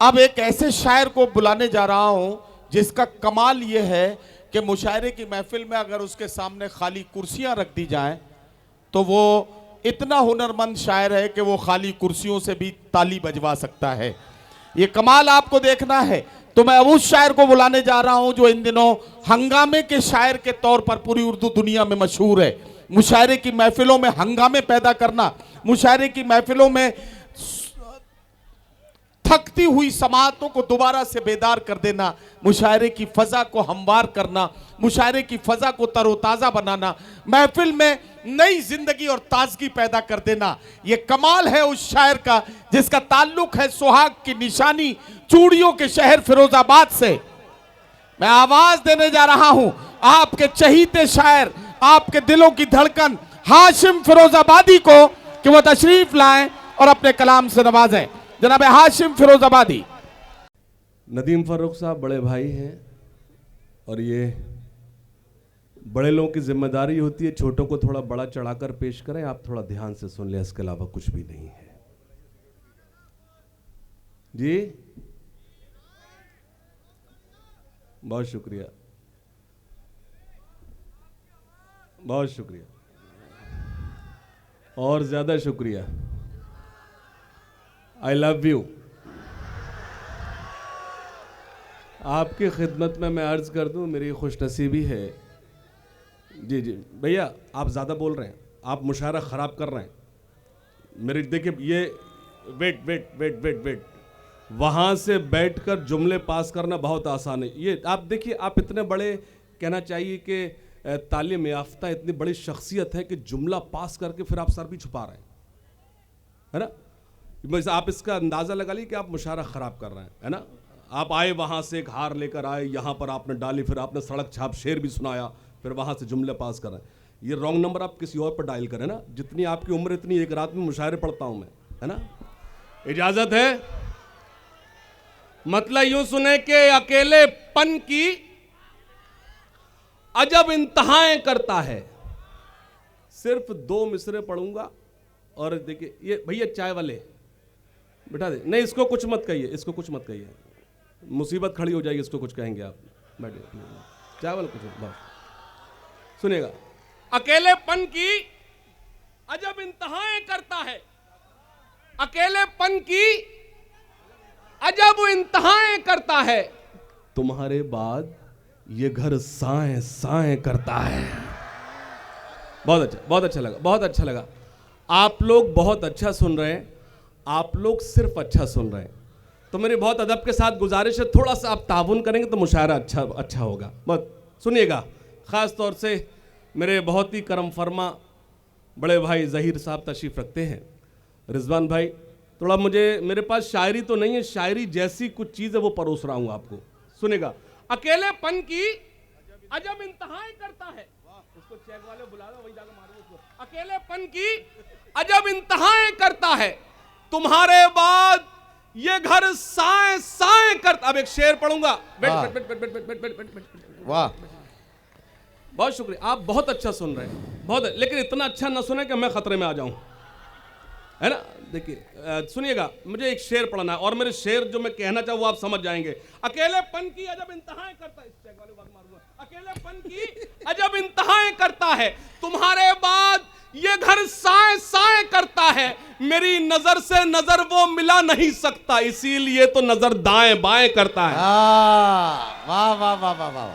अब एक ऐसे शायर को बुलाने जा रहा हूं जिसका कमाल यह है कि मुशायरे की महफिल में अगर उसके सामने खाली कुर्सियां रख दी जाएं तो वो इतना हुनरमंद शायर है कि वो खाली कुर्सियों से भी ताली बजवा सकता है। ये कमाल आपको देखना है। तो मैं उस शायर को बुलाने जा रहा हूं जो इन दिनों हंगामे के शायर के तौर पर पूरी उर्दू दुनिया में मशहूर है। मुशायरे की महफिलों में हंगामे पैदा करना, मुशायरे की महफिलों में थकती हुई समाअतों को दोबारा से बेदार कर देना, मुशायरे की फजा को हमवार करना, मुशायरे की फजा को तरोताज़ा बनाना, महफिल में नई जिंदगी और ताजगी पैदा कर देना। यह कमाल है उस शायर का जिसका ताल्लुक है सुहाग की निशानी चूड़ियों के शहर फिरोजाबाद से। मैं आवाज देने जा रहा हूं आपके चहीते शायर, आपके दिलों की धड़कन हाशिम फिरोजाबादी को कि वो तशरीफ लाएं और अपने कलाम से नवाजें। जनाब हाशिम फिरोजाबादी। नदीम फारूक साहब बड़े भाई हैं और ये बड़े लोगों की जिम्मेदारी होती है छोटों को थोड़ा बड़ा चढ़ाकर पेश करें। आप थोड़ा ध्यान से सुन लें, इसके अलावा कुछ भी नहीं है जी। बहुत शुक्रिया, बहुत शुक्रिया और ज्यादा शुक्रिया। I love you. आपकी खिदमत में मैं अर्ज कर दूं, मेरी खुशनसीबी है। जी जी भैया, आप ज़्यादा बोल रहे हैं, आप मुशायरा ख़राब कर रहे हैं। मेरे देखिए ये wait wait wait wait wait वहाँ से बैठकर जुमले पास करना बहुत आसान है। ये आप देखिए, आप इतने बड़े, कहना चाहिए कि तालीम याफ्ता, इतनी बड़ी शख्सियत है कि जुमला पास करके फिर आप सर भी छुपा रहे हैं, है ना। वैसे आप इसका अंदाज़ा लगा लीजिए कि आप मुशायरा ख़राब कर रहे हैं, है ना। आप आए वहाँ से एक हार लेकर आए, यहाँ पर आपने डाली, फिर आपने सड़क छाप शेर भी सुनाया, फिर वहाँ से जुमले पास कर रहे हैं। ये रॉन्ग नंबर आप किसी और पर डायल करें ना। जितनी आपकी उम्र इतनी एक रात में मुशायरे पढ़ता हूँ मैं, है ना। इजाज़त है। मतलब यूं सुने कि अकेलेपन की अजब इंतहाएं करता है। सिर्फ 2 मिसरे पढ़ूंगा और देखिए ये भैया चाय वाले बिठा दे। नहीं, इसको कुछ मत कहिए, इसको कुछ मत कहिए, मुसीबत खड़ी हो जाएगी। इसको कुछ कहेंगे आप, बैठिए। चाय वाला कुछ बस सुनिएगा। अकेलेपन की अजब इंतहाएं करता है, अकेलेपन की अजब इंतहाएं करता है, तुम्हारे बाद ये घर साएं साएं करता है। बहुत अच्छा, बहुत अच्छा लगा, बहुत अच्छा लगा। आप लोग बहुत अच्छा सुन रहे हैं, आप लोग सिर्फ अच्छा सुन रहे हैं। तो मेरी बहुत अदब के साथ गुजारिश है, थोड़ा सा आप ताउन करेंगे तो मुशायरा अच्छा होगा। बहुत सुनिएगा। ख़ास तौर से मेरे बहुत ही करम फरमा बड़े भाई ज़हीर साहब तशरीफ़ रखते हैं। रिजवान भाई, थोड़ा मेरे पास शायरी तो नहीं है, शायरी जैसी कुछ चीज़ है वो परोस रहा हूँ आपको। सुनेगा। अकेलेपन की अजब इंतहाएं करता है, उसको चेक वाले बुला लो, वही जाकर मारो उसको। अकेलेपन की अजब इंतहाएं करता है, तुम्हारे बाद ये घर साएं साएं करता। अब एक शेर पढ़ूंगा। वाह, बहुत शुक्रिया। आप बहुत अच्छा सुन रहे हैं, बहुत, लेकिन इतना अच्छा ना सुने कि मैं खतरे में आ जाऊं, है ना। देखिए सुनिएगा, मुझे एक शेर पढ़ना है और मेरे शेर जो मैं कहना चाहूँ वो आप समझ जाएंगे। अकेलेपन की अजब इंतहाएं करता है, इस चेक वाले बात मारूंगा। अकेलेपन की अजब इंतहाएं करता है, तुम्हारे बाद ये घर साएं साएं करता है, मेरी नजर से नजर वो मिला नहीं सकता, इसीलिए तो नजर दाएं बाएं करता है। वाह वाह वाह वाह वाह,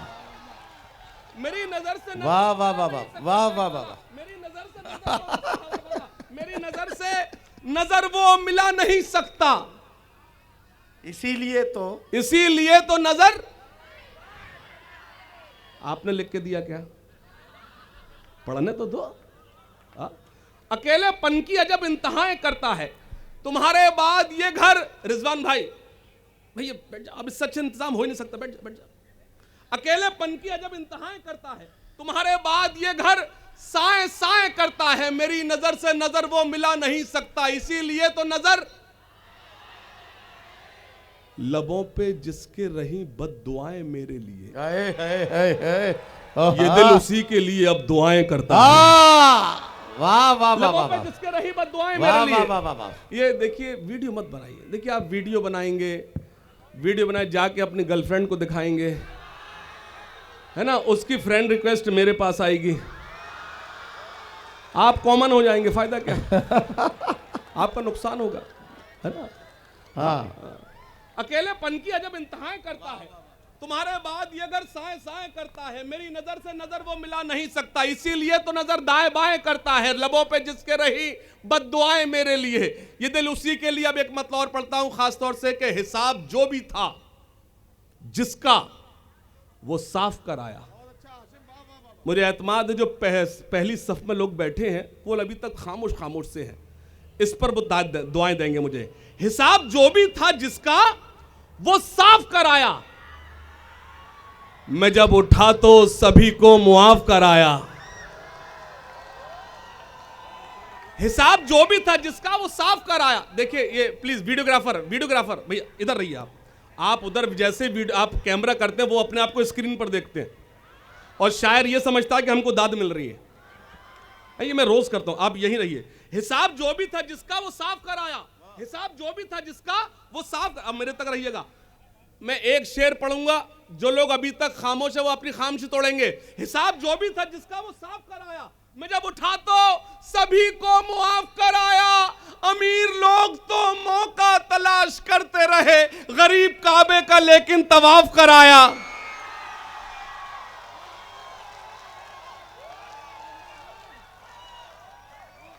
मेरी नजर से वाह वाह वाह वाह वाह वाह, मेरी नजर से नजर वो मिला नहीं सकता, इसीलिए तो नजर। आपने लिख के दिया क्या? पढ़ने तो दो। अकेलेपन की अजब इंतहाएं करता है, तुम्हारे बाद ये घर। रिजवान भाई, भैया बैठ जा, अब इससे अच्छा इंतजाम हो ही नहीं सकता, बैठ जा। अकेलेपन की अजब इंतहाएं करता है, तुम्हारे बाद ये घर साएं साएं करता है, मेरी नजर से नजर वो मिला नहीं सकता, इसीलिए तो नजर। लबों पे जिसके रही बद्दुआएं मेरे लिए, ये दिल उसी के लिए अब दुआएं करता है। वाह वाह वाह वाह, जिसके रही बद्दुआएं मेरे लिए। ये देखिए, वीडियो मत बनाइए। देखिए आप वीडियो बनाएंगे वीडियो बनाए जाके अपनी गर्लफ्रेंड को दिखाएंगे, है ना, उसकी फ्रेंड रिक्वेस्ट मेरे पास आएगी, आप कॉमन हो जाएंगे, फायदा क्या? आपका नुकसान होगा, है ना? हाँ, अकेलेपन की अजब इंतहाएं करता है, तुम्हारे बाद ये अगर साए साए करता है, मेरी नजर से नजर वो मिला नहीं सकता, इसीलिए तो नजर दाएं बाएं करता है, लबों पे जिसके रही बद्दुआएं मेरे लिए, ये दिल उसी के लिए। अब एक मतलब और पढ़ता हूं खासतौर से कि हिसाब जो भी था जिसका वो साफ कर आया। मुझे एतमाद है जो पहली सफ में लोग बैठे हैं वो अभी तक खामोश खामोश से हैं, इस पर वो दुआएं देंगे मुझे। हिसाब जो भी था जिसका वो साफ कर आया, मैं जब उठा तो सभी को मुआफ कराया। हिसाब जो भी था जिसका वो साफ कराया। देखिए ये प्लीज वीडियोग्राफर भैया इधर रहिए, आप उधर जैसे आप कैमरा करते हैं वो अपने आप को स्क्रीन पर देखते हैं और शायर ये समझता है कि हमको दाद मिल रही है। ये मैं रोज करता हूं, आप यहीं रहिए। हिसाब जो भी था जिसका वो साफ कराया, हिसाब जो भी था जिसका वो साफ। अब मेरे तक रहिएगा, मैं एक शेर पढ़ूंगा, जो लोग अभी तक खामोश है वो अपनी खामोशी तोड़ेंगे। हिसाब जो भी था जिसका वो साफ कराया, मैं जब उठा तो सभी को मुआफ कराया। अमीर लोग तो मौका तलाश करते रहे, गरीब काबे का लेकिन तवाफ कराया।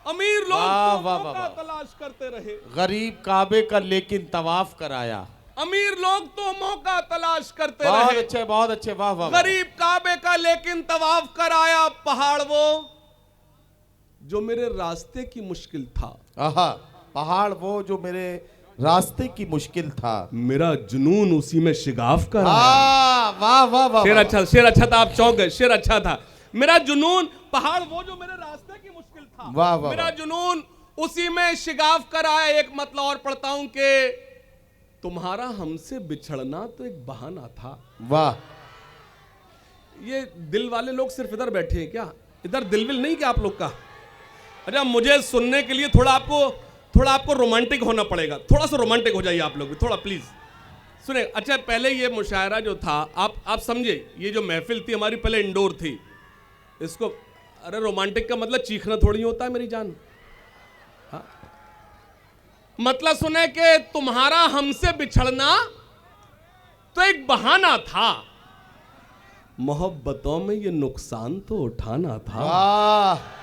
अमीर लोग तो मौका तलाश करते रहे, गरीब काबे का लेकिन तवाफ कराया। अमीर लोग तो मौका तलाश करते बहुत रहे, अच्छे, बहुत अच्छे, वाह वाह। गरीब काबे का लेकिन तवाफ कराया। पहाड़ वो जो मेरे रास्ते की मुश्किल था, आहा, पहाड़ वो जो मेरे रास्ते की मुश्किल था, मेरा जुनून उसी में शिगाफ कराया। वाह वाह वाह। शेर अच्छा था, आप चौंक गए, शेर अच्छा था। मेरा जुनून, पहाड़ वो जो मेरे रास्ते की मुश्किल था, वाह वाह, मेरा जुनून उसी में शिगाफ कराया। एक मतलब और पढ़ता हूं कि तुम्हारा हमसे बिछड़ना तो एक बहाना था। वाह। ये दिल वाले लोग सिर्फ इधर बैठे हैं क्या? इधर दिलविल नहीं क्या आप लोग का? अच्छा, मुझे सुनने के लिए थोड़ा आपको रोमांटिक होना पड़ेगा। थोड़ा सा रोमांटिक हो जाइए आप लोग भी, थोड़ा प्लीज सुने। अच्छा, पहले ये मुशायरा जो था, आप समझे, ये जो महफिल थी हमारी पहले इंडोर थी। इसको, अरे रोमांटिक का मतलब चीखना थोड़ी होता है मेरी जान। मतलब सुने कि तुम्हारा हमसे बिछड़ना तो एक बहाना था, मोहब्बतों में ये नुकसान तो उठाना था।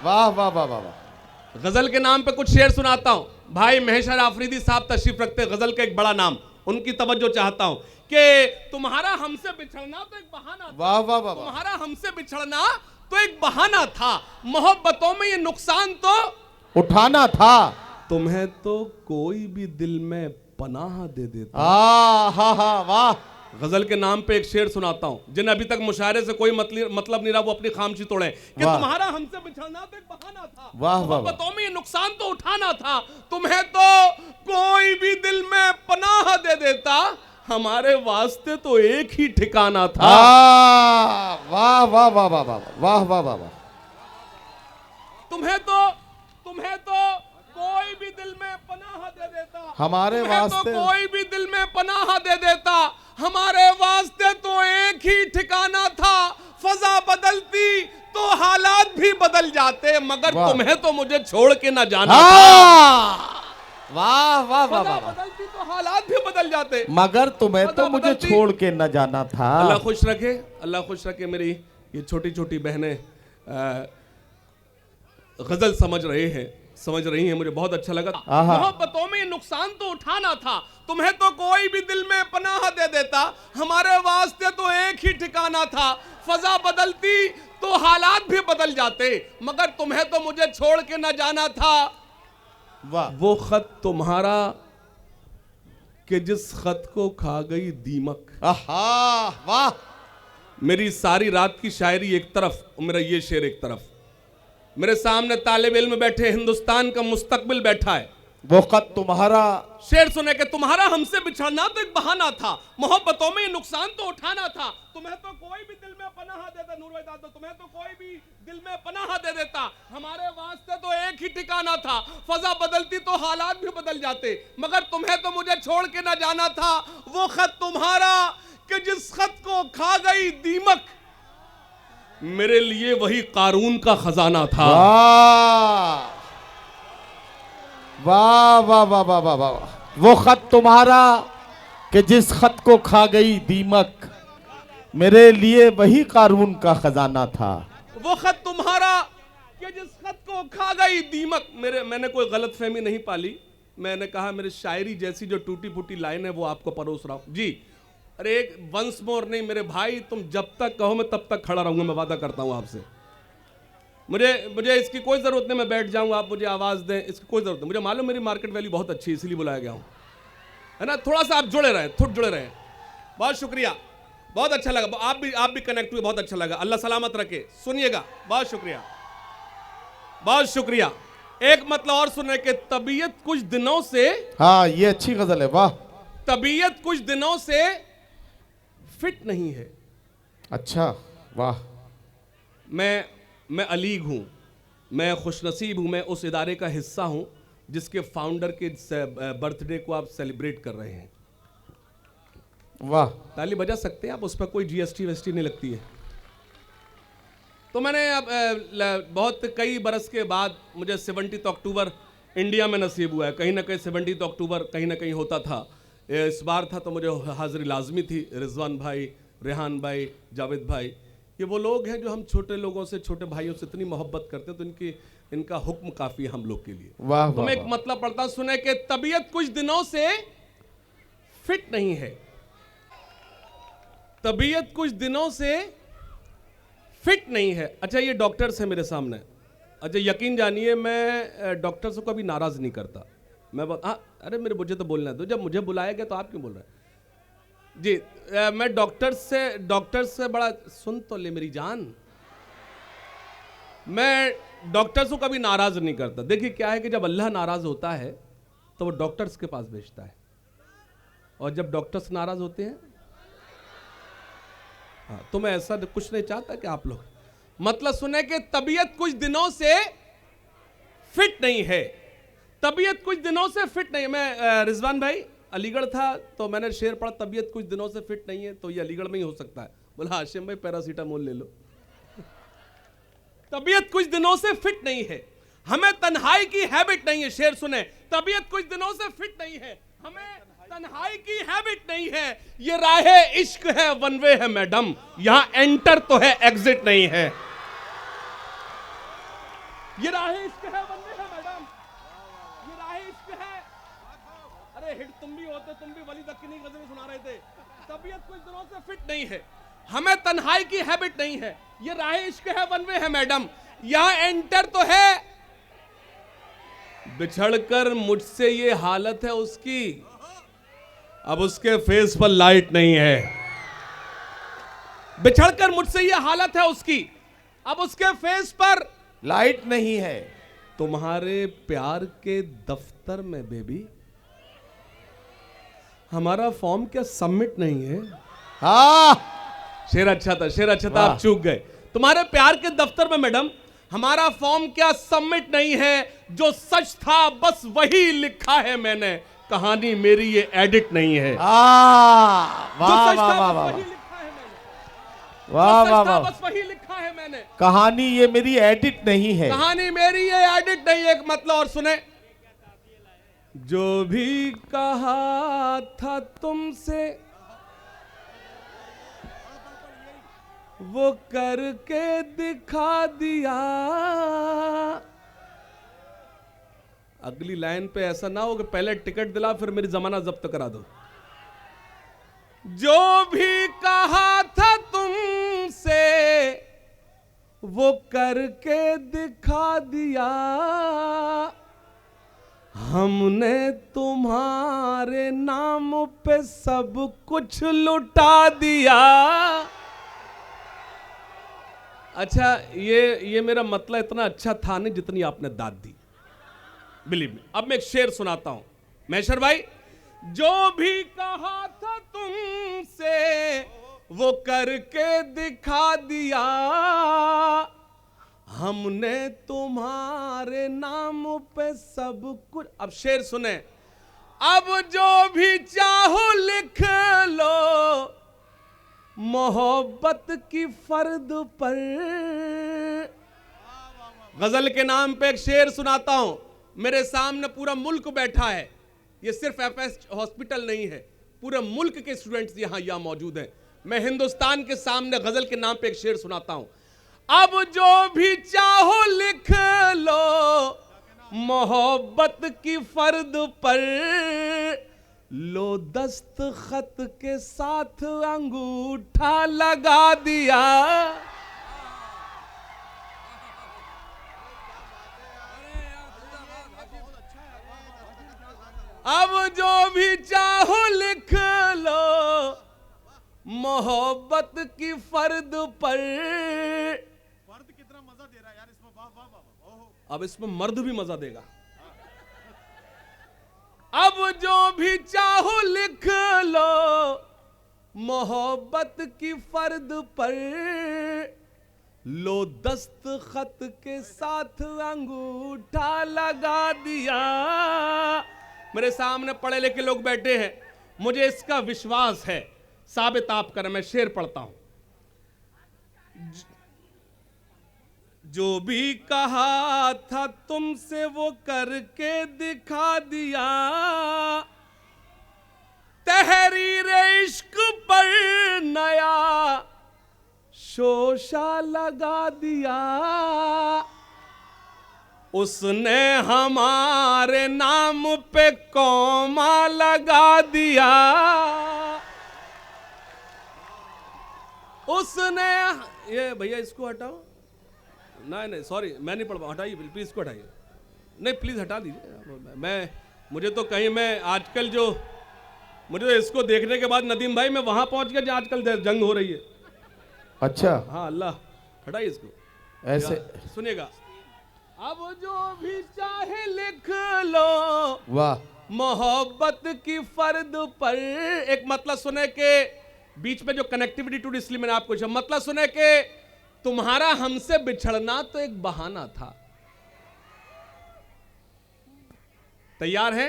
वाह वाह वाह वाह। गजल के नाम पे कुछ शेर सुनाता हूं। भाई महेशर आफरीदी साहब तशरीफ रखते, गजल का एक बड़ा नाम, उनकी तवज्जो चाहता हूं कि तुम्हारा हमसे बिछड़ना तो एक बहाना था। वाह वाह वाह। तुम्हारा हमसे बिछड़ना तो एक बहाना था, मोहब्बतों में ये नुकसान तो उठाना था। तुम्हें तो कोई भी दिल में पनाह दे देता। हा हा, वाह। गजल के नाम पे एक शेर सुनाता हूं, जिन्हें अभी तक मुशायरे से कोई मतलब नहीं रहा, वो अपनी खामोशी तोड़े कि तुम्हारा हमसे बिछड़ना तो एक बहाना था, मोहब्बतों में ये नुकसान तो उठाना था। तुम्हें तो कोई भी दिल में पनाह दे देता, हमारे वास्ते तो एक ही ठिकाना था। वाह वाह वाह वाह वाह वाह वाह वाह। तुम्हें तो कोई भी दिल में पनाह दे देता, हमारे वास्ते तो कोई भी दिल में पनाह दे देता, हमारे वास्ते तो एक ही ठिकाना था। फजा बदलती तो हालात भी बदल जाते, मगर तुम्हें तो मुझे छोड़ के ना जाना था। वाह वाह वाह वाह। बदलती तो हालात भी बदल जाते, मगर तुम्हें तो मुझे छोड़ के न जाना था। अल्लाह खुश रखे, अल्लाह खुश रखे। मेरी ये छोटी छोटी बहनें गजल समझ रही हैं, मुझे बहुत अच्छा लगा। मोहब्बतों में नुकसान तो उठाना था, तुम्हें तो कोई भी दिल में पनाह दे देता, हमारे वास्ते तो एक ही ठिकाना था। फजा बदलती तो हालात भी बदल जाते, मगर तुम्हें तो मुझे छोड़ के न जाना था। वाह। वो खत तुम्हारा कि जिस खत को खा गई दीमक। वाह। मेरी सारी रात की शायरी एक तरफ, मेरा ये शेर एक तरफ। मेरे सामने तालिब इल्म बैठे, हिंदुस्तान का मुस्तकबिल बैठा है। वो खत तुम्हारा, शेर सुने कि तुम्हारा हमसे बिछड़ना तो एक बहाना था, मोहब्बतों में नुकसान तो उठाना था। तुम्हें तो कोई भी दिल में पनाह देता, नूर भाई दादो, तुम्हें तो कोई भी दिल में पनाह दे देता, हमारे वास्ते तो एक ही ठिकाना था। फजा बदलती तो हालात भी बदल जाते, मगर तुम्हें तो मुझे छोड़ के ना जाना था। वो खत तुम्हारा कि जिस खत को खा गई दीमक, मेरे लिए वही कारून का खजाना था। वाह वाह वाह वाह वाह वाह। वो खत तुम्हारा कि जिस खत को खा गई दीमक, मेरे लिए वही कारून का खजाना था। वो खत तुम्हारा कि जिस खत को खा गई दीमक, मैंने कोई गलत फहमी नहीं पाली। मैंने कहा मेरे शायरी जैसी जो टूटी फूटी लाइन है वो आपको परोस रहा हूं जी। अरे एक वंस मोर नहीं मेरे भाई, तुम जब तक कहो मैं तब तक खड़ा रहूंगा, मैं वादा करता हूं आपसे। मुझे इसकी कोई जरूरत नहीं, मैं बैठ जाऊंगा, आप मुझे आवाज दें, इसकी कोई जरूरत नहीं। मुझे मालूम मेरी मार्केट वैल्यू बहुत अच्छी है, इसलिए बुलाया गया हूं, है ना। थोड़ा सा आप जुड़े रहें, थोड़ा जुड़े रहें। बहुत शुक्रिया, बहुत अच्छा लगा। आप भी कनेक्ट हुए, बहुत अच्छा लगा। अल्लाह सलामत रखे। सुनिएगा, बहुत शुक्रिया, बहुत शुक्रिया। एक मतलब और सुने कि तबीयत कुछ दिनों से, हाँ ये अच्छी गजल है, वाह। तबीयत कुछ दिनों से फिट नहीं है। अच्छा, वाह। मैं अलीग हूं, मैं खुशनसीब हूं, मैं उस इदारे का हिस्सा हूं जिसके फाउंडर के बर्थडे को आप सेलिब्रेट कर रहे हैं। वाह। ताली बजा सकते हैं आप, उस पर कोई जीएसटी वेस्टी नहीं लगती है। तो मैंने अब बहुत कई बरस के बाद मुझे 70 अक्टूबर इंडिया में नसीब हुआ है। कहीं ना कहीं 70 अक्टूबर कहीं ना कहीं होता था। इस बार था तो मुझे हाजिरी लाजमी थी। रिजवान भाई, रेहान भाई, जावेद भाई, ये वो लोग हैं जो हम छोटे लोगों से, छोटे भाइयों से इतनी मोहब्बत करते हैं, तो इनका हुक्म काफ़ी है हम लोग के लिए। वाह। तो मैं एक मतलब पढ़ता सुने कि तबीयत कुछ दिनों से फिट नहीं है, तबीयत कुछ दिनों से फिट नहीं है। अच्छा, ये डॉक्टर्स हैं मेरे सामने। अच्छा, यकीन जानिए मैं डॉक्टर्स को कभी नाराज नहीं करता। मैं अरे मुझे तो बोलना है, तो जब मुझे बुलाया गया तो आप क्यों बोल रहे हैं जी। मैं डॉक्टर्स से बड़ा, सुन तो ले मेरी जान, मैं डॉक्टर्स को कभी नाराज नहीं करता। देखिए क्या है कि जब अल्लाह नाराज होता है तो वो डॉक्टर्स के पास भेजता है, और जब डॉक्टर्स नाराज होते हैं, हाँ, तो मैं ऐसा कुछ नहीं चाहता कि आप लोग मतलब सुने कि तबीयत कुछ दिनों से फिट नहीं है, तबीयत कुछ दिनों से फिट नहीं है। मैं रिजवान भाई अलीगढ़ था तो मैंने शेर पढ़ा, तबीयत कुछ दिनों से फिट नहीं है, तो ये अलीगढ़ में ही हो सकता है। बोला हाशिम भाई पैरासीटामोल ले लो। तबीयत कुछ दिनों से फिट नहीं है, हमें तन्हाई की हैबिट नहीं है। शेर सुने, तबीयत कुछ दिनों से फिट नहीं है, हमें तन्हाई की हैबिट नहीं है। ये राहे इश्क है, वन वे है मैडम, यहां एंटर तो है, एग्जिट नहीं है। ये राहे इश्क है, वन वे है मैडम, ये राहे इश्क है। अरे हिट तुम भी होते, तुम भी वली दक्कनी गजलें सुना रहे थे। तबीयत कुछ दिनों से फिट नहीं है, हमें तन्हाई की हैबिट नहीं है। ये राहे इश्क है, वन वे है मैडम, यहां एंटर तो है। बिछड़कर मुझसे ये हालत है उसकी, अब उसके फेस पर लाइट नहीं है। बिछड़कर मुझसे ये हालत है उसकी, अब उसके फेस पर लाइट नहीं है। तुम्हारे प्यार के दफ्तर में बेबी हमारा फॉर्म क्या सबमिट नहीं है? हाँ, शेर अच्छा था, शेर अच्छा था, आप चूक गए। तुम्हारे प्यार के दफ्तर में मैडम हमारा फॉर्म क्या सबमिट नहीं है? जो सच था बस वही लिखा है मैंने, कहानी मेरी ये एडिट नहीं है। वाह वाह वाह वाह, वाह वाह वाह, बस वही लिखा है मैंने, कहानी ये मेरी एडिट नहीं है। कहानी मेरी ये एडिट नहीं है। एक मतलब और सुने, जो भी कहा था तुमसे वो करके दिखा दिया। अगली लाइन पे ऐसा ना हो कि पहले टिकट दिला फिर मेरी जमाना जब्त करा दो। जो भी कहा था तुमसे वो करके दिखा दिया, हमने तुम्हारे नाम पे सब कुछ लुटा दिया। अच्छा, ये मेरा मतलब इतना अच्छा था नहीं जितनी आपने दाद दी, बिलीव मी। अब मैं एक शेर सुनाता हूं मैशर भाई। जो भी कहा था तुमसे वो करके दिखा दिया, हमने तुम्हारे नाम पे सब कुछ। अब शेर सुने, अब जो भी चाहो लिख मोहब्बत की फर्द पर। गजल के नाम पे एक शेर सुनाता हूं। मेरे सामने पूरा मुल्क बैठा है, ये सिर्फ एफएस हॉस्पिटल नहीं है, पूरे मुल्क के स्टूडेंट्स यहां मौजूद हैं। मैं हिंदुस्तान के सामने गजल के नाम पे एक शेर सुनाता हूं। अब जो भी चाहो लिख लो मोहब्बत की फर्द पर, लो दस्तखत के साथ अंगूठा लगा दिया। अब जो भी चाहो लिख लो मोहब्बत की फर्द पर। फर्द कितना मजा दे रहा है यार इसमें, वाह वाह वाह वाह। अब इसमें मर्द भी मजा देगा। अब जो भी चाहो लिख लो मोहब्बत की फर्द पर, लो दस्तखत के साथ अंगूठा लगा दिया। मेरे सामने पढ़े लिखे लोग बैठे हैं, मुझे इसका विश्वास है, साबित आप करें। मैं शेर पढ़ता हूं। जो भी कहा था तुमसे वो करके दिखा दिया। तहरीर इश्क पर नया शोशा लगा दिया। उसने हमारे नाम पे कौमा लगा दिया। उसने, ये भैया इसको हटाओ। नहीं सॉरी, मैं नहीं पढ़ पाऊँ, हटाइए प्लीज, इसको हटाइए। नहीं प्लीज हटा दीजिए। मुझे तो कहीं मैं आजकल जो, मुझे तो इसको देखने के बाद नदीम भाई मैं वहां पहुंच गया जहां आजकल जंग हो रही है। अच्छा हाँ अल्लाह, हटाइए इसको ऐसे। सुनिएगा। अब जो भी चाहे लिख लो वाह। मोहब्बत की फर्द पर। एक मतलब सुने के बीच में जो कनेक्टिविटी टू, इसलिए मैंने आपको मतलब सुने के तुम्हारा हमसे बिछड़ना तो एक बहाना था। तैयार है?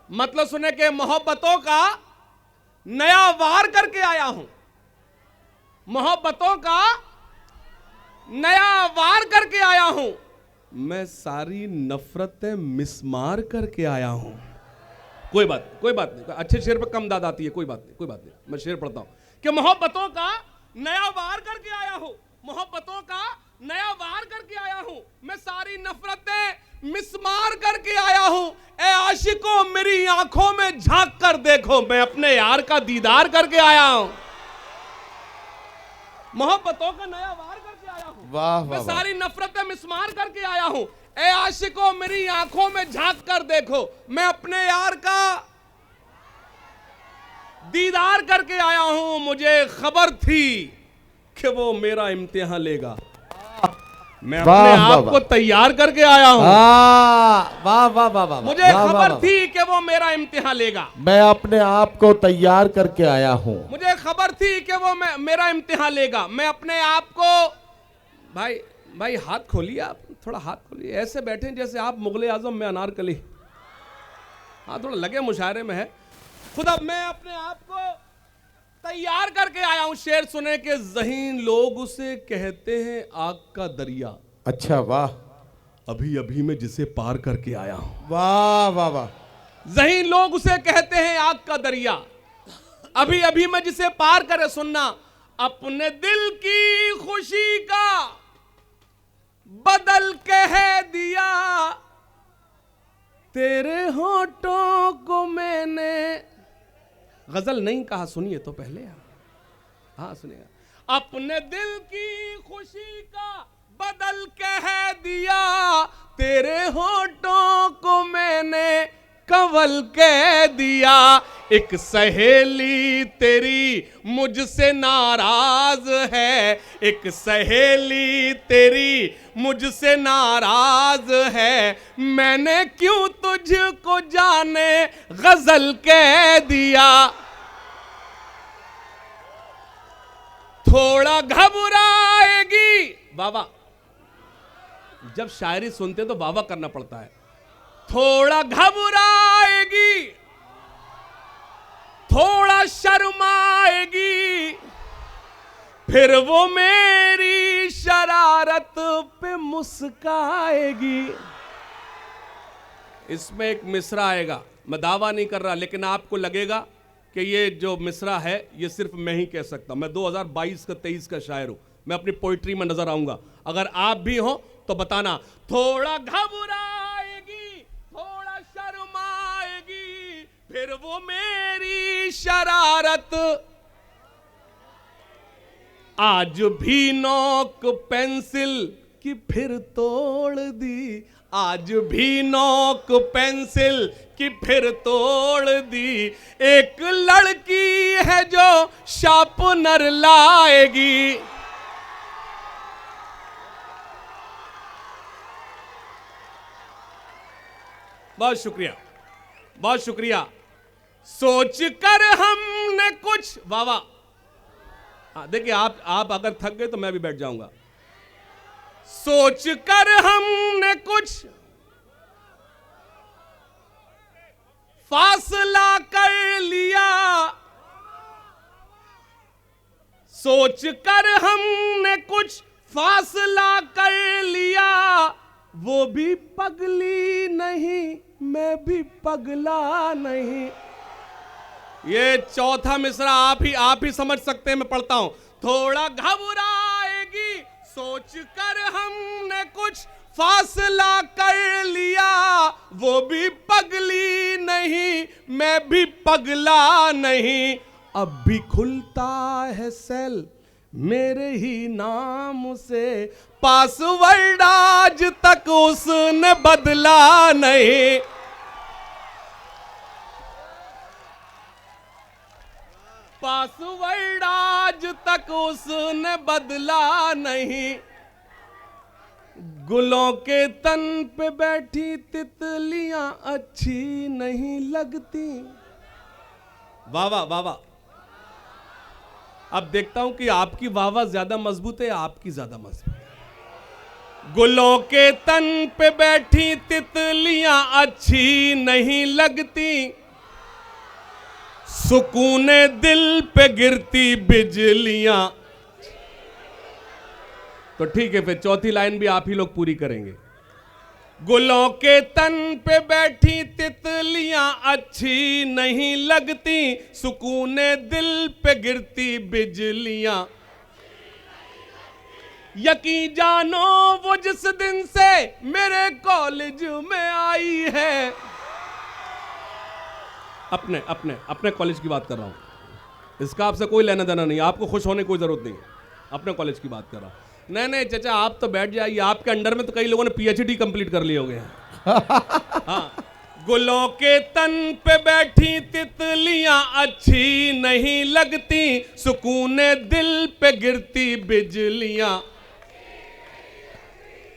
मतलब सुने के मोहब्बतों का नया वार करके आया हूं। मोहब्बतों का नया वार करके आया हूं। मैं सारी नफरतें मिसमार करके आया हूं। कोई बात नहीं। अच्छे शेर पर कम दाद आती है, कोई बात नहीं। मैं शेर पढ़ता हूं कि मोहब्बतों का नया वार करके आया हूं। मोहब्बतों का नया वार करके आया हूं। मैं सारी नफरतें मिसमार करके आया हूं। ए आशिकों मेरी आंखों में झांक कर देखो, मैं अपने यार का दीदार करके आया हूं। मोहब्बतों का नया वार करके आया हूं। वाह मैं वाह। सारी नफरतें मिसमार करके आया हूं। ए आशिकों मेरी आंखों में झांक कर देखो, मैं अपने यार का दीदार करके आया हूं। मुझे खबर थी कि वो मेरा इम्तिहान लेगा। मैं अपने आप को तैयार करके आया हूं। वाह वाह वाह वाह। मुझे खबर थी कि वो मेरा इम्तिहान लेगा। मैं अपने आप को तैयार करके आया हूं। मुझे खबर थी कि वो मेरा इम्तिहान लेगा। मैं अपने आप को, भाई हाथ खोलिए, आप थोड़ा हाथ खोलिए। ऐसे बैठे जैसे आप मुगले आजम में अनारकली। हाँ थोड़ा लगे मुशायरे में है। खुदा मैं अपने आप को तैयार करके आया हूं। शेर सुने के ज़हीन लोग उसे कहते हैं आग का दरिया। अच्छा वाह। अभी अभी मैं जिसे पार करके आया हूं। वाह वाह वाह। ज़हीन लोग उसे कहते हैं आग का दरिया। अभी अभी मैं जिसे पार करे, सुनना, अपने दिल की खुशी का बदल कह दिया। तेरे होठों को मैंने, गजल नहीं कहा, सुनिए तो पहले। हाँ सुनिएगा। अपने दिल की खुशी का बदल कह दिया। तेरे होठों को मैंने कंवल कह दिया। एक सहेली तेरी मुझसे नाराज है। एक सहेली तेरी मुझसे नाराज है। मैंने क्यों तुझको जाने गजल कह दिया। थोड़ा घबराएगी, बाबा जब शायरी सुनते तो बाबा करना पड़ता है। थोड़ा घबराएगी, थोड़ा शर्माएगी, फिर वो मेरी शरारत पे मुस्काएगी। इसमें एक मिसरा आएगा, मैं दावा नहीं कर रहा, लेकिन आपको लगेगा कि ये जो मिसरा है ये सिर्फ मैं ही कह सकता। मैं 2022 का 23 का शायर हूं, मैं अपनी पोइट्री में नजर आऊंगा। अगर आप भी हो तो बताना। थोड़ा घबराएगी, थोड़ा शर्माएगी, फिर वो मेरी शरारत आज भी नोक पेंसिल की फिर तोड़ दी, आज भी नोक पेंसिल की फिर तोड़ दी। एक लड़की है जो शार्पनर लाएगी। बहुत शुक्रिया, बहुत शुक्रिया। सोच कर हमने कुछ, वाह वाह। देखिए आप अगर थक गए तो मैं भी बैठ जाऊंगा। सोच कर हमने कुछ फासला कर लिया, सोच कर हमने कुछ फासला कर लिया। वो भी पगली नहीं, मैं भी पगला नहीं। ये चौथा मिसरा आप ही समझ सकते हैं, मैं पढ़ता हूं। थोड़ा घबराएगी, सोच कर हमने कुछ फासला कर लिया। वो भी पगली नहीं, मैं भी पगला नहीं। अब भी खुलता है सेल मेरे ही नाम से, पासवर्ड आज तक उसने बदला नहीं। पासवर्ड आज तक उसने बदला नहीं। गुलों के तन पे बैठी तितलियां अच्छी नहीं लगती। वाह वाह वाह वाह। अब देखता हूं कि आपकी वाह वाह ज्यादा मजबूत है या आपकी ज्यादा मजबूत है। गुलों के तन पे बैठी तितलियां अच्छी नहीं लगती, सुकूने दिल पे गिरती बिजलियां। तो ठीक है, फिर चौथी लाइन भी आप ही लोग पूरी करेंगे। गुलों के तन पे बैठी तितलियां अच्छी नहीं लगती, सुकूने दिल पे गिरती बिजलियां। यकीन जानो वो जिस दिन से मेरे कॉलेज में आई है। अपने अपने अपने कॉलेज की बात कर रहा हूं, इसका आपसे कोई लेना देना नहीं, आपको खुश होने की कोई जरूरत नहीं। अपने कॉलेज की बात कर रहा हूं। नहीं चाचा, आप तो बैठ जाइए, आपके अंडर में तो कई लोगों ने पीएचडी कंप्लीट कर लिए हो गए हैं। हाँ। गुलों के तन पे बैठी तितलियां अच्छी नहीं लगती, सुकूने दिल पे गिरती बिजलियां।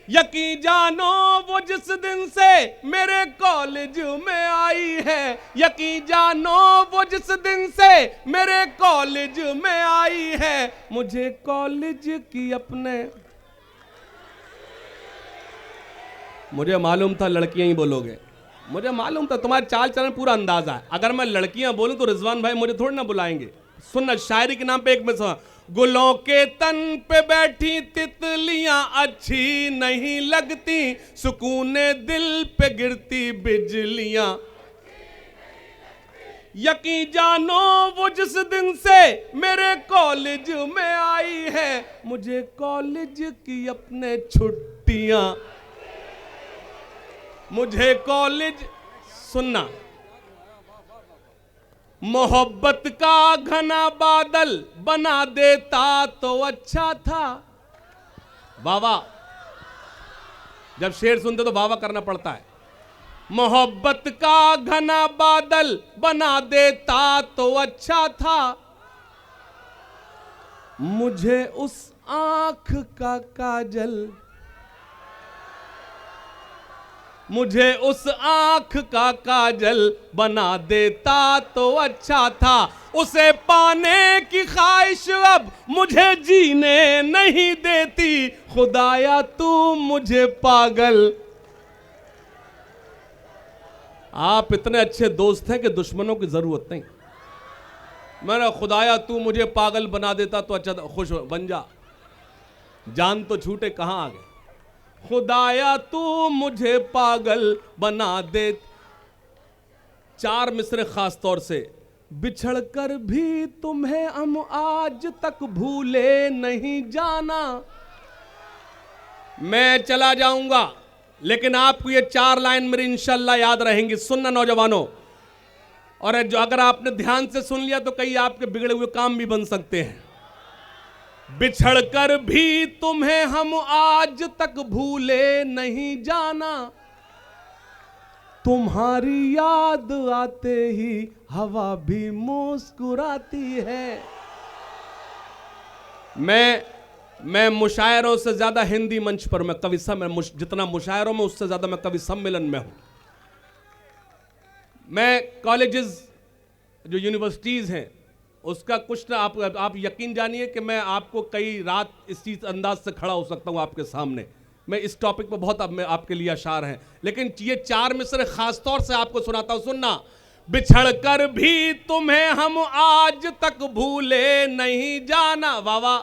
यकीन जानो वो जिस दिन से मेरे कॉलेज में आई है, यकीन जानो वो जिस दिन से मेरे कॉलेज में आई है। मुझे कॉलेज की अपने, मुझे मालूम था लड़कियां ही बोलोगे, मुझे मालूम था, तुम्हारे चाल चलन पूरा अंदाजा है। अगर मैं लड़कियां बोलूं तो रिजवान भाई मुझे थोड़ी ना बुलाएंगे। सुनना, शायरी के नाम पे एक मिसरा। गुलों के तन पे बैठी तितलियां अच्छी नहीं लगती, सुकूने दिल पे गिरती बिजलियां। यकीन जानो वो जिस दिन से मेरे कॉलेज में आई है, मुझे कॉलेज की अपने छुट्टियां, मुझे कॉलेज। सुनना, मोहब्बत का घना बादल बना देता तो अच्छा था। वावा, जब शेर सुनते तो वावा करना पड़ता है। मोहब्बत का घना बादल बना देता तो अच्छा था, मुझे उस आंख का काजल, मुझे उस आंख का काजल बना देता तो अच्छा था। उसे पाने की ख्वाहिश अब मुझे जीने नहीं देती, खुदाया तू मुझे पागल। आप इतने अच्छे दोस्त हैं कि दुश्मनों की जरूरत नहीं। मेरा खुदाया तू मुझे पागल बना देता तो अच्छा था, खुश बन जा, जान तो छूटे कहाँ आ गए। खुदाया तू मुझे पागल बना दे। 4 मिसरे खास तौर से, बिछड़ कर भी तुम्हें हम आज तक भूले नहीं जाना। मैं चला जाऊंगा लेकिन आपको ये 4 लाइन मेरी इंशाल्लाह याद रहेंगी। सुनना नौजवानों, और जो अगर आपने ध्यान से सुन लिया तो कई आपके बिगड़े हुए काम भी बन सकते हैं। बिछड़ कर भी तुम्हें हम आज तक भूले नहीं जाना, तुम्हारी याद आते ही हवा भी मुस्कुराती है। मैं मुशायरों से ज्यादा हिंदी मंच पर मैं कवि सम्मेलन, जितना मुशायरों में उससे ज्यादा मैं कवि सम्मेलन में हूं। मैं कॉलेजेस जो यूनिवर्सिटीज हैं उसका कुछ ना आप यकीन जानिए कि मैं आपको कई रात इस चीज अंदाज से खड़ा हो सकता हूं आपके सामने। मैं इस टॉपिक पर बहुत अब मैं आपके लिए अशार हैं, लेकिन ये 4 मिसरे खास तौर से आपको सुनाता हूं, सुनना। बिछड़ कर भी तुम्हें हम आज तक भूले नहीं जाना, वाह वाह,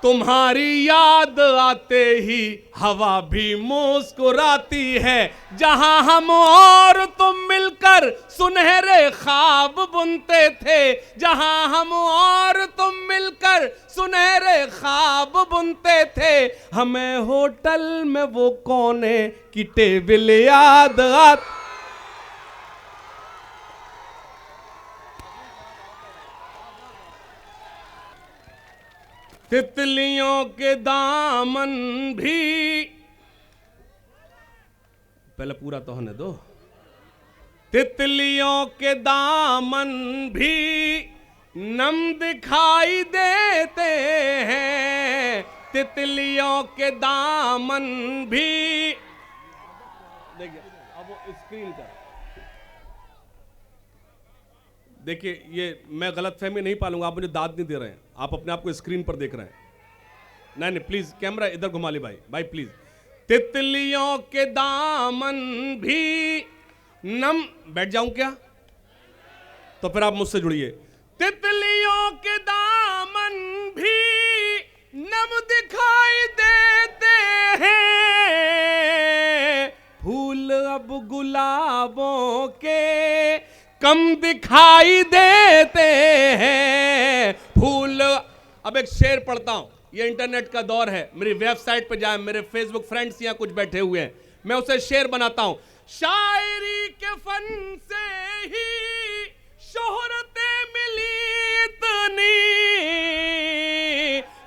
तुम्हारी याद आते ही हवा भी मुस्कुराती है। जहां हम और तुम मिलकर सुनहरे ख्वाब बुनते थे, जहां हम और तुम मिलकर सुनहरे ख्वाब बुनते थे, हमें होटल में वो कोने की टेबल याद आती। तितलियों के दामन भी, पहले पूरा तो होने दो। तितलियों के दामन भी नम दिखाई देते हैं, तितलियों के दामन भी। देखिए अब वो स्क्रीन का देखिए, ये मैं गलत फहमी नहीं पालूंगा, आप मुझे दाद नहीं दे रहे हैं, आप अपने आप को स्क्रीन पर देख रहे हैं। नहीं प्लीज कैमरा इधर घुमा ले भाई प्लीज। तितलियों के दामन भी नम, बैठ जाऊं क्या? तो फिर आप मुझसे जुड़िए। तितलियों के दामन भी नम दिखाई देते हैं, फूल अब गुलाबों के कम दिखाई देते हैं, फूल। अब एक शेर पढ़ता हूं, ये इंटरनेट का दौर है, मेरी वेबसाइट पे जाए, मेरे फेसबुक फ्रेंड्स यहाँ कुछ बैठे हुए हैं, मैं उसे शेर बनाता हूं। शायरी के फन से ही शोहरतें मिली इतनी,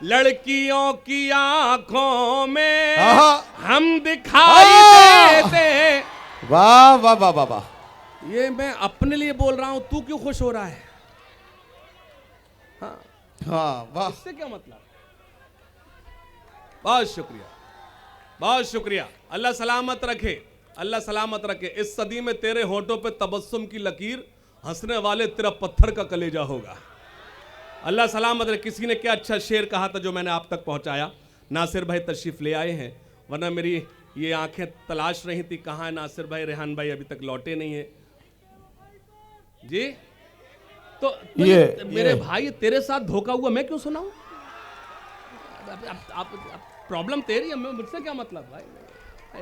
लड़कियों की आंखों में हम दिखाई देते। वाह वाह वाह वाह वाह। ये मैं अपने लिए बोल रहा हूं, तू क्यों खुश हो रहा है? हाँ वाह, इससे क्या मतलब? बहुत शुक्रिया, बहुत शुक्रिया। अल्लाह सलामत रखे, अल्लाह सलामत रखे। इस सदी में तेरे होठों पे तबस्सुम की लकीर, हंसने वाले तेरा पत्थर का कलेजा होगा। अल्लाह सलामत रखे। किसी ने क्या अच्छा शेर कहा था जो मैंने आप तक पहुंचाया। नासिर भाई तशरीफ ले आए हैं, वरना मेरी ये आंखें तलाश रही थी कहाँ है नासिर भाई, रेहान भाई अभी तक लौटे नहीं है जी। तो ये मेरे भाई तेरे साथ धोखा हुआ, मैं क्यों सुनाऊं? प्रॉब्लम तेरी है, मुझसे क्या मतलब भाई?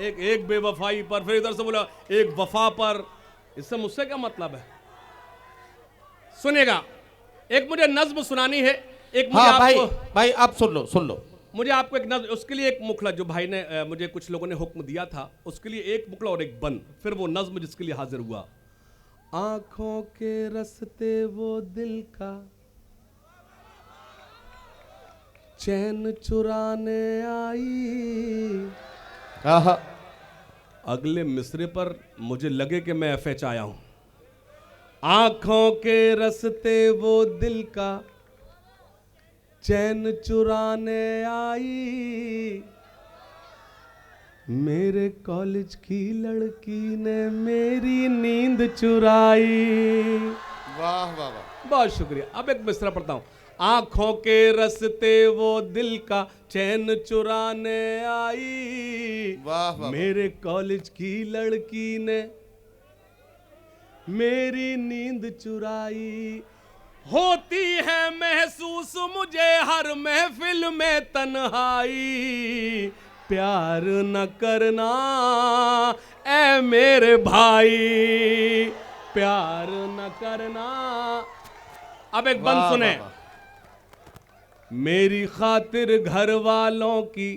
एक बेवफाई पर, फिर इधर से बोला एक वफा पर, इससे मुझसे क्या मतलब है? सुनिएगा, एक मुझे नज्म सुनानी है, एक मुझे हाँ आपको, भाई आप सुन लो मुझे आपको एक नज्म, उसके लिए एक मुखला जो भाई ने मुझे कुछ लोगों ने हुक्म दिया था, उसके लिए एक मुखला और एक बन, फिर वो नज्म जिसके लिए हाजिर हुआ। आंखों के रस्ते वो दिल का चैन चुराने आई। अगले मिसरे पर मुझे लगे कि मैं एफएच आया हूं। आंखों के रस्ते वो दिल का चैन चुराने आई, मेरे कॉलेज की लड़की ने मेरी नींद चुराई। वाह वाह वाह, बहुत शुक्रिया। अब एक मिसरा पढ़ता हूं। आंखों के रस्ते वो दिल का चैन चुराने आई, वाह वाह, मेरे कॉलेज की लड़की ने मेरी नींद चुराई। होती है महसूस मुझे हर महफिल में तन्हाई, प्यार न करना ऐ मेरे भाई, प्यार न करना। अब एक बंद सुने। मेरी खातिर घर वालों की,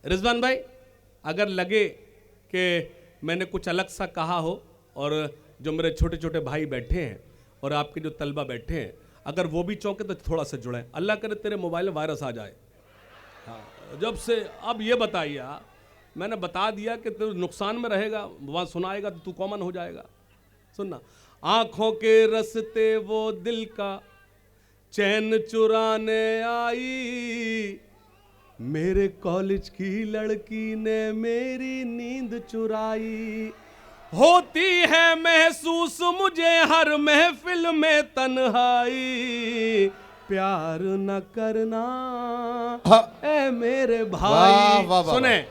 रिजवान भाई अगर लगे कि मैंने कुछ अलग सा कहा हो, और जो मेरे छोटे छोटे भाई बैठे हैं और आपके जो तलबा बैठे हैं, अगर वो भी चौंके तो थोड़ा सा जुड़ें। अल्लाह करे तेरे मोबाइल में वायरस आ जाए। हाँ, जब से अब ये बताइए, मैंने बता दिया कि तू नुकसान में रहेगा, वहाँ सुनाएगा तो तू कॉमन हो जाएगा। सुनना, आंखों के रस्ते वो दिल का चैन चुराने आई, मेरे कॉलेज की लड़की ने मेरी नींद चुराई। होती है महसूस मुझे हर महफिल में तन्हाई, प्यार न करना ऐ मेरे भाई। वाह, वाह, वाह, सुने,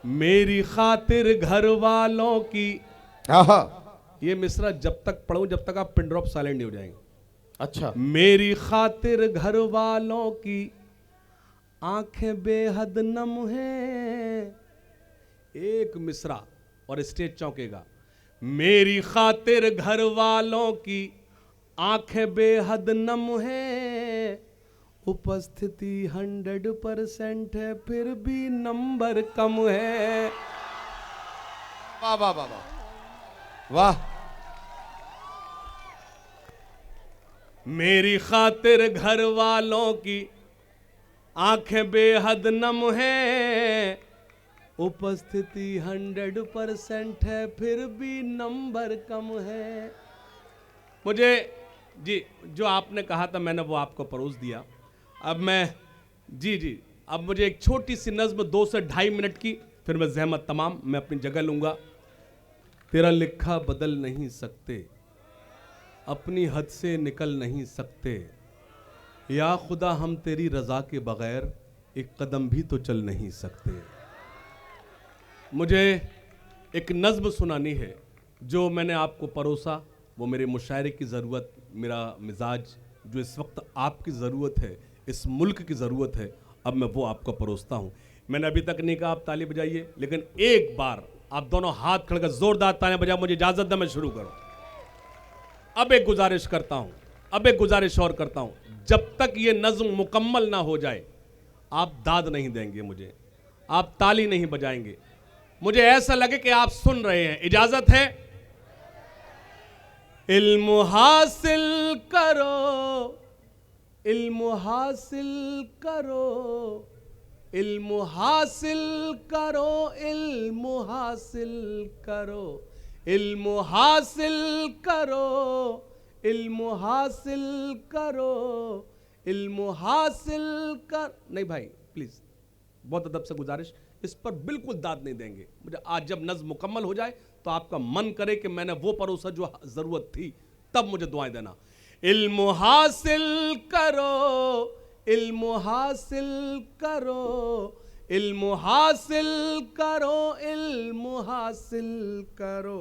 मेरी खातिर घर वालों की, ये मिसरा जब तक पढ़ूं जब तक आप पिन ड्रॉप साइलेंट नहीं हो जाएंगे। अच्छा। मेरी खातिर घर वालों की आंखें बेहद नम हैं, एक मिसरा और स्टेज चौंकेगा। मेरी खातिर घर वालों की आंखें बेहद नम हैं, उपस्थिति 100% है फिर भी नंबर कम है। वाह वाह वाह वाह वाह। मेरी खातिर घर वालों की आंखें बेहद नम है, उपस्थिति 100% है फिर भी नंबर कम है। मुझे जी जो आपने कहा था मैंने वो आपको परोस दिया। अब मैं जी अब मुझे एक छोटी सी नज्म 2 से 2.5 मिनट की, फिर मैं जहमत तमाम मैं अपनी जगह लूंगा। तेरा लिखा बदल नहीं सकते, अपनी हद से निकल नहीं सकते, या खुदा हम तेरी रजा के बगैर एक कदम भी तो चल नहीं सकते। मुझे एक नज्म सुनानी है जो मैंने आपको परोसा, वो मेरे मुशायरे की ज़रूरत, मेरा मिजाज जो इस वक्त आपकी ज़रूरत है, इस मुल्क की ज़रूरत है, अब मैं वो आपको परोसता हूँ। मैंने अभी तक नहीं कहा आप ताली बजाइए, लेकिन एक बार आप दोनों हाथ खड़े कर जोरदार ताली बजाओ, मुझे इजाज़त दें मैं शुरू करूँ। अब एक गुजारिश करता हूँ, अब एक गुजारिश और करता हूँ, जब तक ये नज्म मुकम्मल ना हो जाए आप दाद नहीं देंगे मुझे, आप ताली नहीं बजाएंगे, मुझे ऐसा लगे कि आप सुन रहे हैं। इजाजत है? इल्म हासिल करो, इल्म हासिल करो, इल्म हासिल करो, इल्म हासिल करो, इल्म हासिल करो, इल्म हासिल करो, इल्म हासिल कर। नहीं भाई प्लीज, बहुत अदब से गुजारिश, इस पर बिल्कुल दाद नहीं देंगे। मुझे आज जब नज़्म मुकम्मल हो जाए तो आपका मन करे कि मैंने वो परोसा जो जरूरत थी, तब मुझे दुआएं देना। इल्म हासिल करो, इल्म हासिल करो, इल्म हासिल करो, इल्म हासिल करो,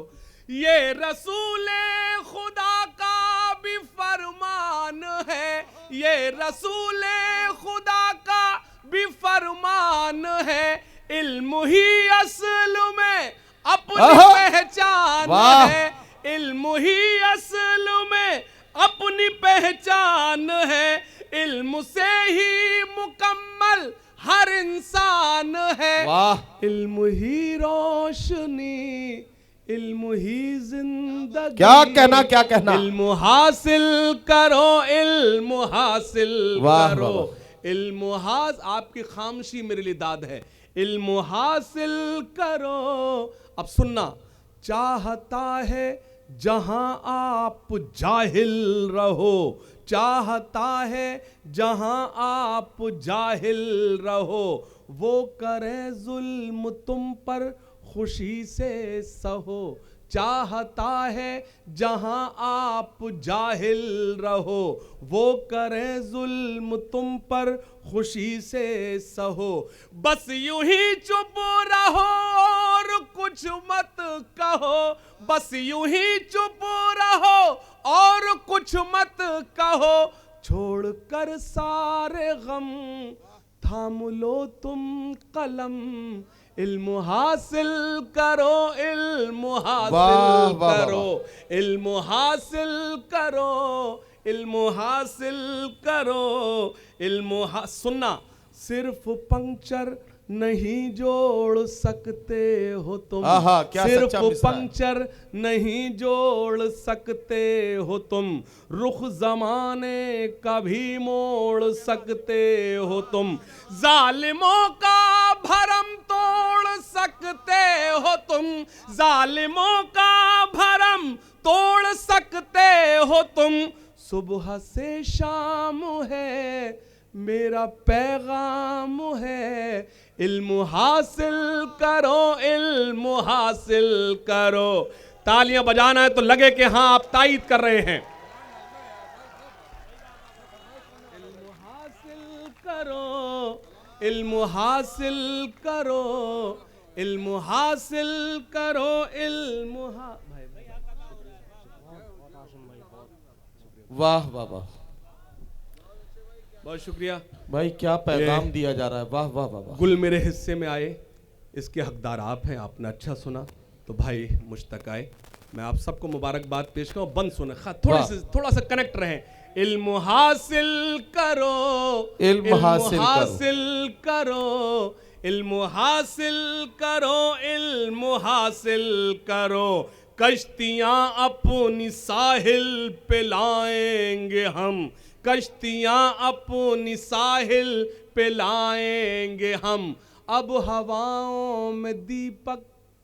ये रसूले खुदा का भी फरमान है, ये रसूले खुदा का भी फरमान है, इल्म ही असल में अपनी पहचान है, इल्म ही असल में अपनी पहचान है, इल्म से ही मुकम्मल हर इंसान है, इल्म ही रोशनी, इल्म ही जिंदगी। क्या कहना, क्या कहना। इल्म हासिल करो, इल्म हासिल करो, इल्म हास, आपकी खामोशी मेरे लिए दाद है। इल्म हासिल करो। अब सुनना, चाहता है जहां आप जाहिल रहो, चाहता है जहां आप जाहिल रहो, वो करे जुल्म तुम पर खुशी से सहो, चाहता है जहां आप जाहिल रहो, वो करे जुल्म तुम पर खुशी से सहो, बस यूं ही चुप रहो और कुछ मत कहो, बस यूं ही चुप रहो और कुछ मत कहो, छोड़ कर सारे गम थाम लो तुम कलम, इल्म हासिल करो, इल्म हासिल वाह, वाह, करो, इल्म हासिल करो, इल्म हासिल करो, सुनना, सिर्फ पंक्चर नहीं जोड़ सकते हो तुम, आहा, क्या सिर्फ सच्चा मिसरा है। पंक्चर नहीं जोड़ सकते हो तुम, रुख जमाने का भी मोड़ सकते हो तुम, जालिमों का भरम तोड़ सकते हो तुम, जालिमों का भरम तोड़ सकते हो तुम, सुबह से शाम है मेरा पैगाम है, इल्म हासिल करो, इल्म हासिल करो। तालियां बजाना है तो लगे कि हाँ आप तायीद कर रहे हैं। इल्म हासिल करो, इल्म हासिल करो, इल्म हासिल करो, वाह वाह वाह, बहुत शुक्रिया भाई क्या पैगाम दिया जा रहा है, वाह वाह वाह वाह। गुल मेरे हिस्से में आए, इसके हकदार आप हैं, आपने अच्छा सुना तो भाई मुझ तक आए, मैं आप सबको मुबारकबाद पेश करूं। बंद सुने, थोड़ा सा कनेक्ट रहें। इल्म हासिल करो, इल्म हासिल करो, इल्म हासिल करो, इल्म हासिल करो, कश्तियां अपनी साहिल पे लाएंगे हम, कश्तियां अपनी साहिल पे लाएंगे हम, अब हवाओं में दीपक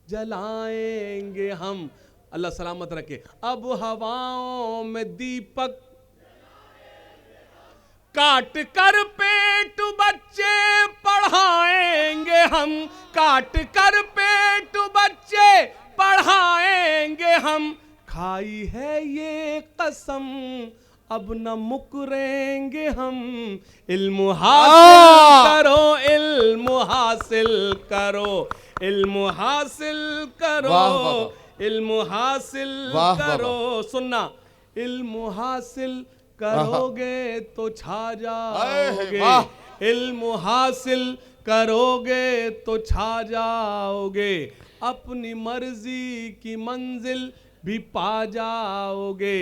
जलाएंगे हम, अल्लाह सलामत रखे, अब हवाओं में दीपक, काट कर पेट बच्चे पढ़ाएंगे हम, काट कर पेट बच्चे पढ़ाएंगे हम, खाई है ये कसम अब न मुकरेंगे हम, इल्म हासिल करो, इल्म हासिल करो, इल्म हासिल करो, इल्म हासिल करो, सुनना, इल्म हासिल करोगे तो छा जाओगे, इल्म हासिल करोगे तो छा जाओगे, अपनी मर्जी की मंजिल भी पा जाओगे,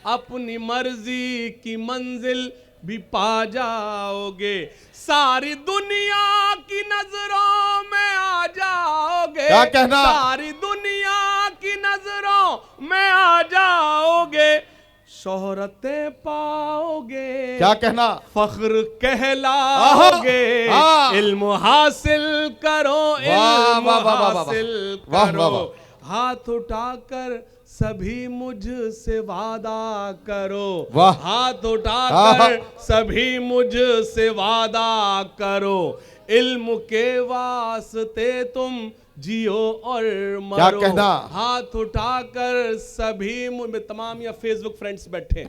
अपनी मर्जी की मंजिल भी पा जाओगे, सारी दुनिया की नजरों में आ जाओगे, क्या कहना, सारी दुनिया की नजरों में आ जाओगे, शोहरतें पाओगे, क्या कहना, फख्र कहलाओगे, इल्म हासिल करो, इल्म हासिल करो, हाथ उठाकर सभी मुझसे वादा करो, हाथ उठाकर सभी मुझसे वादा करो, इल्म के वास्ते तुम जियो और मरो, हाथ उठाकर सभी, में तमाम या फेसबुक फ्रेंड्स बैठे,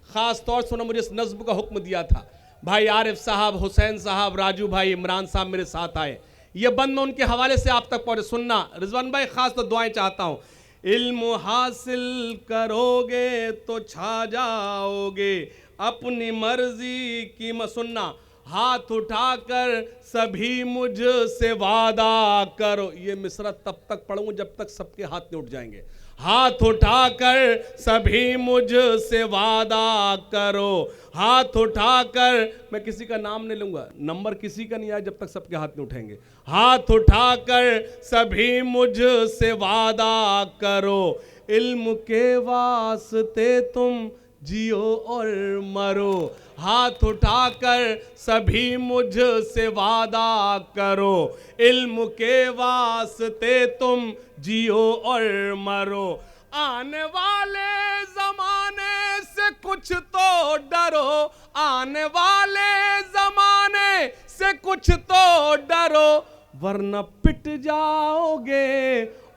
खास तौर से उन्होंने मुझे इस नज्म का हुक्म दिया था, भाई आरिफ साहब, हुसैन साहब, राजू भाई, इमरान साहब मेरे साथ आए, ये बंद मैं उनके हवाले से आप तक पहुंचे, सुनना रिजवान भाई, खास तो दुआएं चाहता हूं, इल्म हासिल करोगे तो छा जाओगे, अपनी मर्जी की सुनना, हाथ उठाकर सभी मुझसे वादा करो, ये मिसरा तब तक पढ़ूंगा जब तक सबके हाथ नहीं उठ जाएंगे, हाथ उठाकर सभी मुझसे वादा करो, हाथ उठाकर, मैं किसी का नाम नहीं लूंगा, नंबर किसी का नहीं आया जब तक सबके हाथ नहीं उठेंगे, हाथ उठाकर सभी मुझसे वादा करो, इल्म के वास्ते तुम जियो और मरो, हाथ उठाकर सभी मुझसे वादा करो, इल्म के वास्ते तुम जियो और मरो, आने वाले जमाने से कुछ तो डरो, आने वाले जमाने से कुछ तो डरो, वरना पिट जाओगे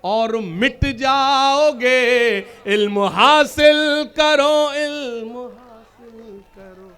और मिट जाओगे, इल्म हासिल करो, इल्म हासिल करो,